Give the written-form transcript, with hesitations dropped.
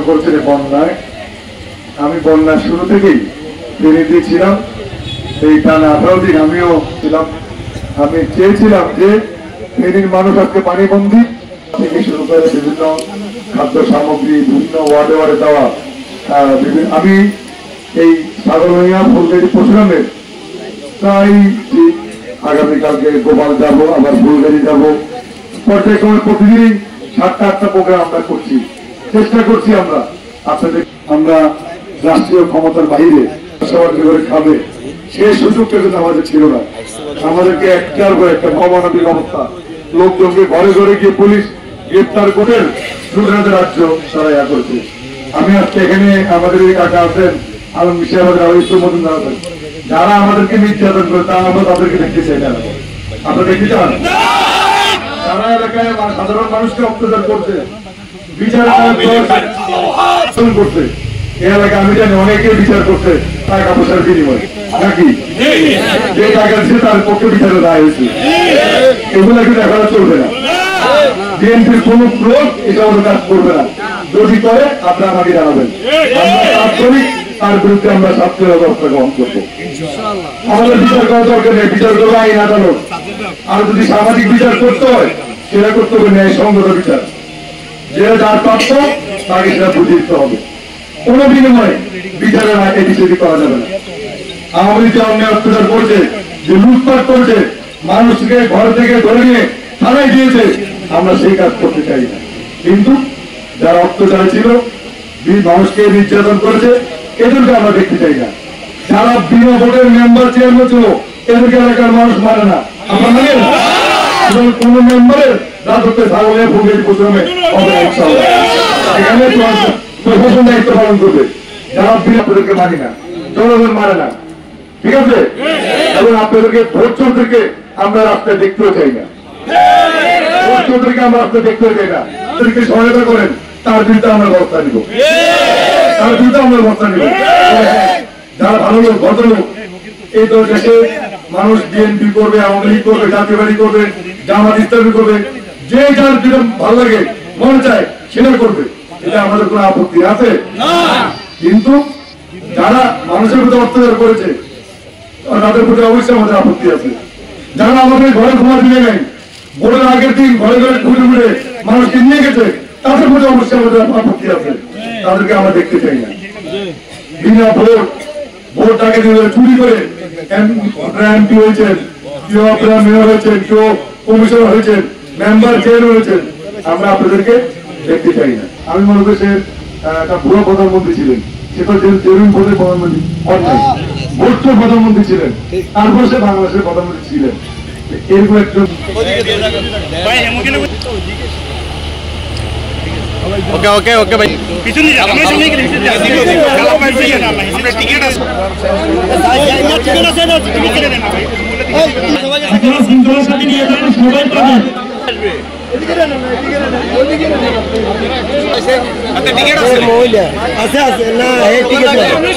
করেছেন বন্যায়। আমি বন্যার শুরু থেকেই ফেনীতে ছিলাম, এই টানা 18 দিন আমিও ছিলাম। আমি চেয়েছিলাম যে ফেনীর মানুষ আজকে পানিবন্দী থেকে শুরু করে বিভিন্ন খাদ্য সামগ্রী বিভিন্ন ওয়ার্ডে ওয়ার্ডে দেওয়া। আমি এই সাগরভূঞা ফুলগাড়ি পরশুরামের প্রায় আগামীকালকে গোপাল যাবো, আবার ফুলগাড়ি যাবো, পর্যায়ক্রমে প্রতিদিনই 7টা 8টা প্রোগ্রাম আমরা করছি, চেষ্টা করছি আমরা আপনাদের। আমরা রাষ্ট্রীয় ক্ষমতার বাইরে সবার করে খাবে সেই সুযোগটা কিন্তু আমাদের ছিল না। আমাদেরকে একটার পর একটা অমানবিক অবস্থা, লোকজনকে ঘরে ঘরে গিয়ে পুলিশ গ্রেপ্তার করে লুটনাদের রাজ্য তারা ইয়া করছে। আমি আজকে এখানে আমাদের এই কাকা আছেন, আলম মিশা আমাদের মজুমদার আছেন, যারা আমাদেরকে নির্যাতন করে তা আমরা তাদেরকে দেখতে চাই না। আপনারা দেখতে চান যারা এলাকায় সাধারণ মানুষকে অত্যাচার করছে, বিচার করছে, এই এলাকায় আমি জানি অনেকে বিচার করছে টাকা পয়সার বিনিময়ে, নাকি যে টাকা দিচ্ছে তার পক্ষে বিচারে দায় হয়েছে। এগুলো কিন্তু এখন চলবে না। বিএনপির কোন লোক এটা কাজ করবে না, যদি করে আপনারা আমাকে জানাবেন, আমরা কাজ করি, তার বিরুদ্ধে আমরা শাস্তির ব্যবস্থা গ্রহণ করবো। আমাদের বিচার করা দরকার নেই, বিচার করবো আইন আদালত। আর যদি সামাজিক বিচার করতে হয় সেটা করতে হবে ন্যায়সঙ্গত বিচার, যেটা যার প্রাপ্য তাকে সেটা বুঝিয়ে দিতে হবে। কোন বিনিময়ে বিচারের আগে বিষয়টি করা যাবে না। আমাদের যে অন্যায় অত্যাচার করছে, যে লুটপাট করছে, মানুষকে ঘর থেকে ধরে নিয়ে থানায় দিয়েছে, আমরা সেই কাজ করতে চাই না। কিন্তু যারা অত্যাচার ছিল, মানুষকে নির্যাতন করেছে, এদেরকে আমরা দেখতে চাই না। যারা বিনা ভোটের মেম্বার চেয়ারম্যান ছিল, এদেরকে এলাকার মানুষ মানে না। আপনার মানেন কোন মেম্বারের রাজত্বে ছাগলে ভোগের প্রশ্রমে এখানে প্রশাসন দায়িত্ব পালন করবে। যারা বিনা ভোটেরকে মানি না, জনগণ মানে না, ঠিক আছে? এবং আপনাদেরকে ভোট চোরদেরকে আমরা রাস্তায় দেখতেও চাই না, ভোট চোরদেরকে আমরা রাস্তায় দেখতেও চাই না। তাদেরকে সহায়তা করেন, তার বিরুদ্ধে আমরা ব্যবস্থা নিব, তার বিরুদ্ধে আমরা ব্যবস্থা নিব। যারা ভালো লোক, ভদ্রলোক, এই তো দেশে মানুষ বিএনপি করবে, আওয়ামী লীগ করবে, জাতীয়বাদী করবে, জামাত ইসলামী করবে, যে যার যেটা ভালো লাগে মনে চায় সেটা করবে, এটা আমাদের কোনো আপত্তি আছে। কিন্তু যারা মানুষের প্রতি অত্যাচার করেছে তাদের প্রতি অবশ্যই আমাদের আপত্তি আছে। যারা আমাদের ঘরে ঘুমা দিয়ে নেই, ভোটের আগের দিন ঘরে ঘরে ঘুরে ঘুরে মানুষকে নিয়ে গেছে, তাদের প্রতি অবশ্যই আমাদের আপত্তি আছে। তাদেরকে আমরা দেখতে চাই না। বিনা ভোটটাকে চুরি করে এমপি হয়েছেন, কেউ আপনারা মেয়র হয়েছেন, কেউ কমিশনার হয়েছেন, মেম্বার চেয়ারম্যান হয়েছেন, আমরা আপনাদেরকে দেখতে চাই না। আমি মনে করি সে একটা ভুয়া প্রধানমন্ত্রী ছিলেন, সে তো জরুরি ভোটের প্রধানমন্ত্রী অন্যায়, ভোট প্রধানমন্ত্রী ছিলেন, তারপর সে বাংলাদেশের প্রধানমন্ত্রী ছিলেন। এরকম একজন ওকে ওকে ওকে ভাই পিছনে যা আমরা সামনে গেলে আমরা টিকিট আছে টিকিট আছে না টিকিট কেটে দেন ভাই আপনারা সিঙ্গলের সাথে নিয়ে যাবেন, সবাই পাবেন এদিকে না এদিকে না ওদিকে না আচ্ছা টিকিট আছে মহিলা আছে আছে না এই টিকিট